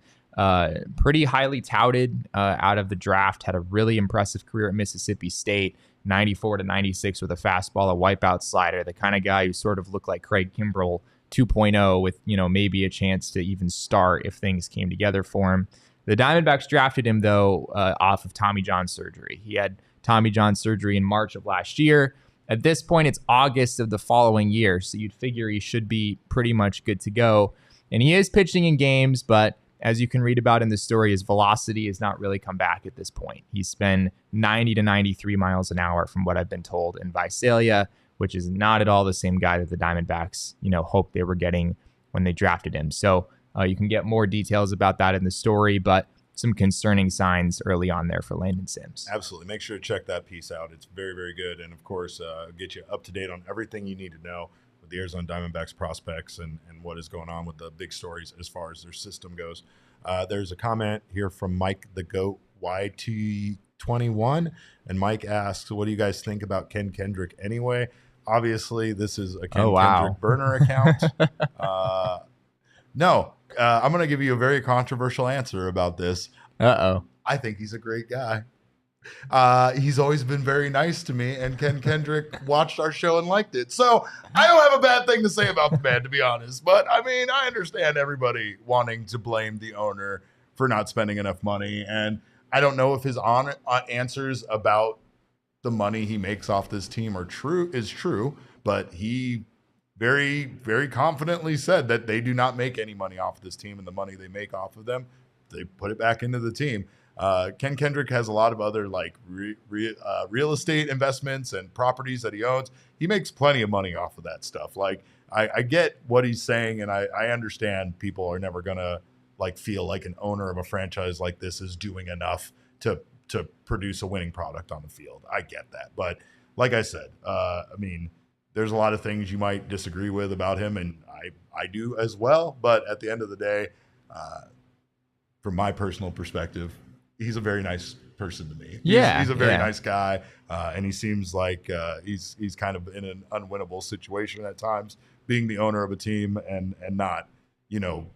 Pretty highly touted out of the draft, had a really impressive career at Mississippi State, 94 to 96 with a fastball, a wipeout slider, the kind of guy who sort of looked like Craig Kimbrell 2.0 with, maybe a chance to even start if things came together for him. The Diamondbacks drafted him, though, off of Tommy John surgery. He had Tommy John surgery in March of last year. At this point, it's August of the following year, so you'd figure he should be pretty much good to go. And he is pitching in games, but as you can read about in the story, his velocity has not really come back at this point. He's been 90 to 93 miles an hour from what I've been told in Visalia, which is not at all the same guy that the Diamondbacks, hoped they were getting when they drafted him. So you can get more details about that in the story, but some concerning signs early on there for Landon Sims. Absolutely. Make sure to check that piece out. It's very, very good. And of course, get you up to date on everything you need to know with the Arizona Diamondbacks prospects and what is going on with the big stories as far as their system goes. There's a comment here from Mike the Goat YT21, and Mike asks, what do you guys think about Ken Kendrick anyway? Obviously, this is a Ken Kendrick burner account. No, I'm going to give you a very controversial answer about this. I think he's a great guy. He's always been very nice to me, and Ken Kendrick watched our show and liked it. So I don't have a bad thing to say about the man, to be honest. But, I mean, I understand everybody wanting to blame the owner for not spending enough money. And I don't know if his answers about the money he makes off this team is true, but he very, very confidently said that they do not make any money off of this team, and the money they make off of them, they put it back into the team. Ken Kendrick has a lot of other like real estate investments and properties that he owns. He makes plenty of money off of that stuff. Like I get what he's saying, and I understand people are never gonna like feel like an owner of a franchise like this is doing enough to produce a winning product on the field. I get that, but like I said, I mean, there's a lot of things you might disagree with about him, and I do as well. But at the end of the day, from my personal perspective, he's a very nice person to me. He's a very nice guy, and he seems like he's kind of in an unwinnable situation at times, being the owner of a team and not,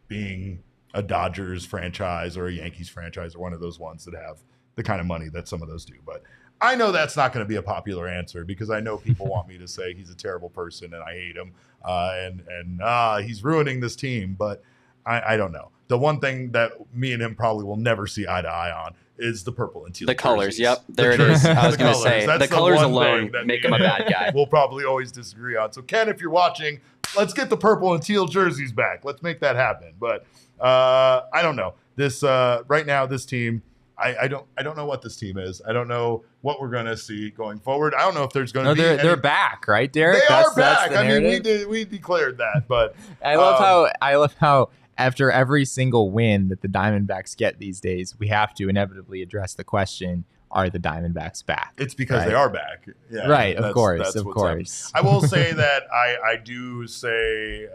being a Dodgers franchise or a Yankees franchise or one of those ones that have the kind of money that some of those do. But I know that's not going to be a popular answer, because I know people want me to say he's a terrible person and I hate him and he's ruining this team. But I don't know. The one thing that me and him probably will never see eye to eye on is the purple and teal. The colors. Yep. There it is. I was going to say the colors alone make him a bad guy. We'll probably always disagree on. So Ken, if you're watching, let's get the purple and teal jerseys back. Let's make that happen. But I don't know. This right now, this team, I don't know what this team is. I don't know what we're going to see going forward. I don't know if there's going to be. They're back, right, Derek? They are back. I mean, we declared that, but I love how after every single win that the Diamondbacks get these days, we have to inevitably address the question: are the Diamondbacks back? It's because they are back. Yeah, right. Of course. Of course. I will say that I do say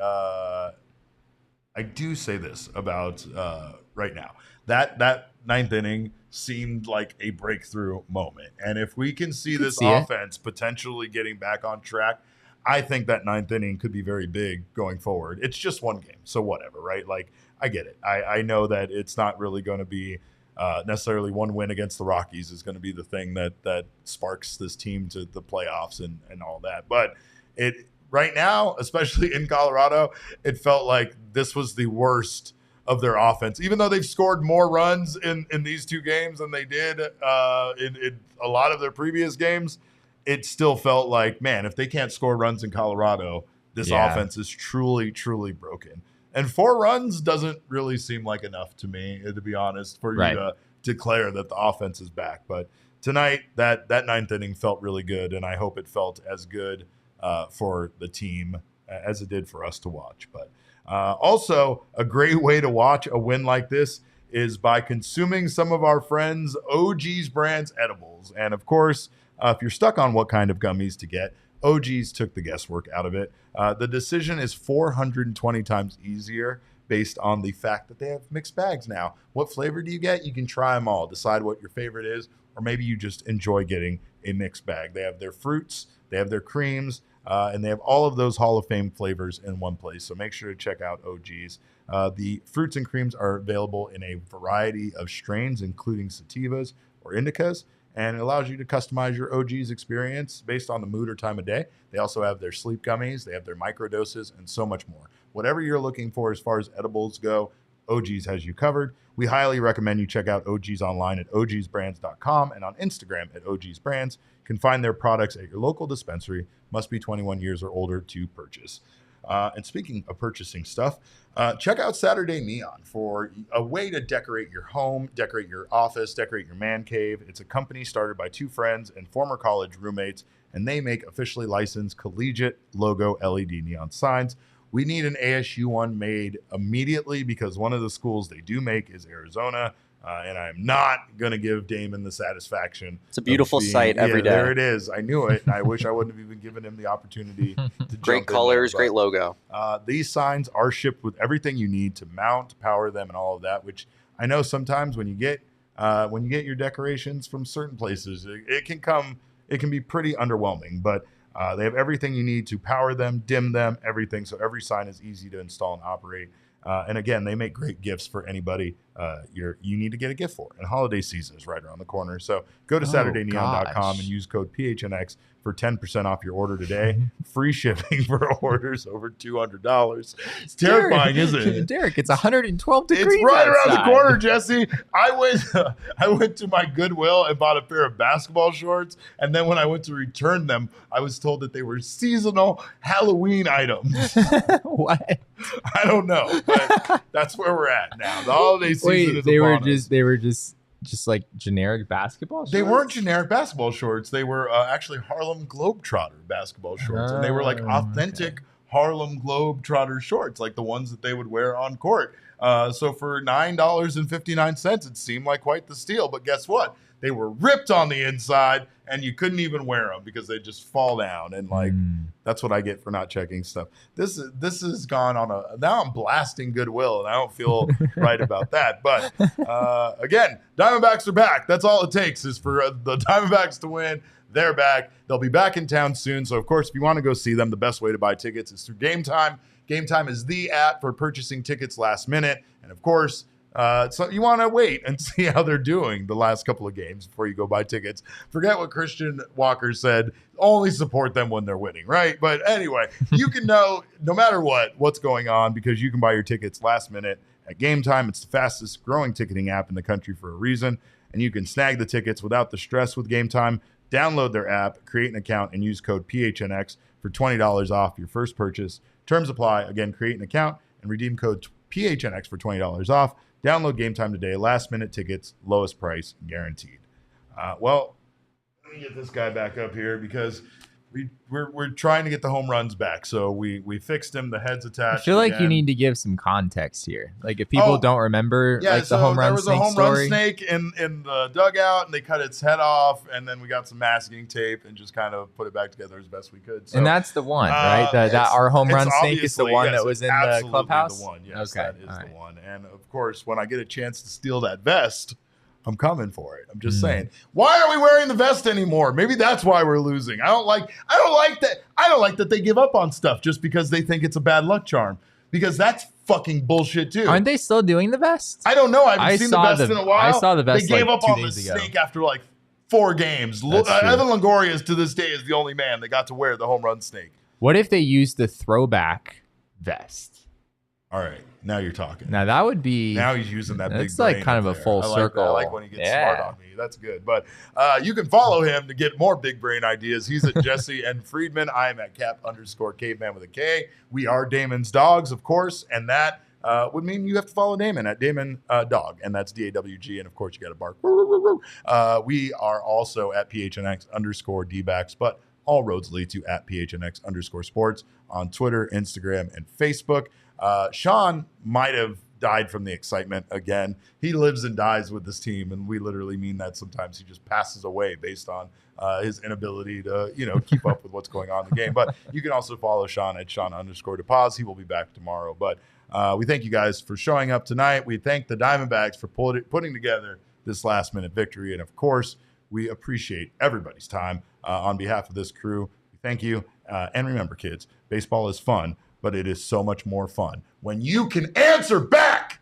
this about right now. That ninth inning seemed like a breakthrough moment. And if we can see this offense potentially getting back on track, I think that ninth inning could be very big going forward. It's just one game, so whatever, right? Like, I get it. I know that it's not really going to be necessarily one win against the Rockies is going to be the thing that sparks this team to the playoffs and all that. But right now, especially in Colorado, it felt like this was the worst of their offense. Even though they've scored more runs in these two games than they did in a lot of their previous games, it still felt like, man, if they can't score runs in Colorado, this offense is truly, truly broken. And 4 runs doesn't really seem like enough to me, to be honest, for you to declare that the offense is back. But tonight, that ninth inning felt really good, and I hope it felt as good for the team as it did for us to watch. But also, a great way to watch a win like this is by consuming some of our friends' OG's Brands edibles. And of course, if you're stuck on what kind of gummies to get, OG's took the guesswork out of it. The decision is 420 times easier based on the fact that they have mixed bags now. What flavor do you get? You can try them all. Decide what your favorite is, or maybe you just enjoy getting a mixed bag. They have their fruits, they have their creams, and they have all of those Hall of Fame flavors in one place. So make sure to check out OG's. The fruits and creams are available in a variety of strains, including sativas or indicas, and it allows you to customize your OG's experience based on the mood or time of day. They also have their sleep gummies, they have their microdoses, and so much more. Whatever you're looking for as far as edibles go, OG's has you covered. We highly recommend you check out OG's online at ogsbrands.com and on Instagram at ogsbrands. You can find their products at your local dispensary. Must be 21 years or older to purchase. And speaking of purchasing stuff, check out Saturday Neon for a way to decorate your home, decorate your office, decorate your man cave. It's a company started by 2 friends and former college roommates, and they make officially licensed collegiate logo LED neon signs. We need an ASU one made immediately because one of the schools they do make is Arizona. And I'm not going to give Damon the satisfaction. It's a beautiful sight every day. There it is. I knew it. And I wish I wouldn't have even given him the opportunity to Great colors, great logo. These signs are shipped with everything you need to mount, power them, and all of that, which I know sometimes when you get your decorations from certain places, it can be pretty underwhelming, but they have everything you need to power them, dim them, everything. So every sign is easy to install and operate. And again, they make great gifts for anybody you need to get a gift for. And holiday season is right around the corner. So go to SaturdayNeon.com and use code PHNX for 10% off your order today. Free shipping for orders over $200. It's terrifying, isn't it? Derek, it's 112 degrees. It's right outside. around the corner, Jesse. I went to my Goodwill and bought a pair of basketball shorts, and then when I went to return them, I was told that they were seasonal Halloween items. What? I don't know, but that's where we're at now. The holiday season is upon us. They were just like generic basketball shorts? They weren't generic basketball shorts. They were actually Harlem Globetrotter basketball shorts. And they were like authentic Harlem Globetrotter shorts, like the ones that they would wear on court. So for $9.59, it seemed like quite the steal. But guess what? They were ripped on the inside, and you couldn't even wear them because they just fall down. And that's what I get for not checking stuff. This has gone on now I'm blasting Goodwill, and I don't feel right about that. But again, Diamondbacks are back. That's all it takes is for the Diamondbacks to win. They're back. They'll be back in town soon. So of course, if you want to go see them, the best way to buy tickets is through Game Time. Game Time is the app for purchasing tickets last minute. And of course, so you want to wait and see how they're doing the last couple of games before you go buy tickets. Forget what Christian Walker said. Only support them when they're winning, right? But anyway, you can know no matter what's going on because you can buy your tickets last minute at Game Time. It's the fastest growing ticketing app in the country for a reason. And you can snag the tickets without the stress with Game Time. Download their app, create an account, and use code PHNX for $20 off your first purchase. Terms apply. Again, create an account and redeem code PHNX for $20 off. Download Game Time today. Last minute tickets, lowest price guaranteed. Well, let me get this guy back up here because we're trying to get the home runs back. So we fixed him. The head's attached. I feel like you need to give some context here. Like if people don't remember, the home run snake story. There was a home run snake in the dugout, and they cut its head off, and then we got some masking tape and just kind of put it back together as best we could. So, and that's the one, right? That our home run snake is the one that was in the clubhouse. The one, yes, okay, that is the one. And of course, when I get a chance to steal that vest, I'm coming for it. I'm just saying. Why are we wearing the vest anymore? Maybe that's why we're losing. I don't like that they give up on stuff just because they think it's a bad luck charm. Because that's fucking bullshit too. Aren't they still doing the vest? I don't know. I haven't seen the vest in a while. I saw the vest. They gave like up on the snake after like 4 games. Evan Longoria to this day is the only man that got to wear the home run snake. What if they used the throwback vest? All right. Now you're talking. Now that would be. Now he's using that big brain. It's like kind of a full circle. I like when he gets smart on me. That's good. But you can follow him to get more big brain ideas. He's at Jesse and Friedman. I am at Cap_Caveman with a K. We are Damon's dogs, of course, and that would mean you have to follow Damon at Damon Dog, and that's DAWG. And of course, you got to bark. We are also at PHNX _D-backs, but all roads lead to at PHNX _sports on Twitter, Instagram, and Facebook. Sean might have died from the excitement again. He lives and dies with this team, and we literally mean that sometimes he just passes away based on his inability to, keep up with what's going on in the game. But you can also follow Sean at Sean_DePaz. He will be back tomorrow. But we thank you guys for showing up tonight. We thank the Diamondbacks for putting together this last-minute victory. And, of course, we appreciate everybody's time on behalf of this crew. Thank you. And remember, kids, baseball is fun, but it is so much more fun when you can answer back.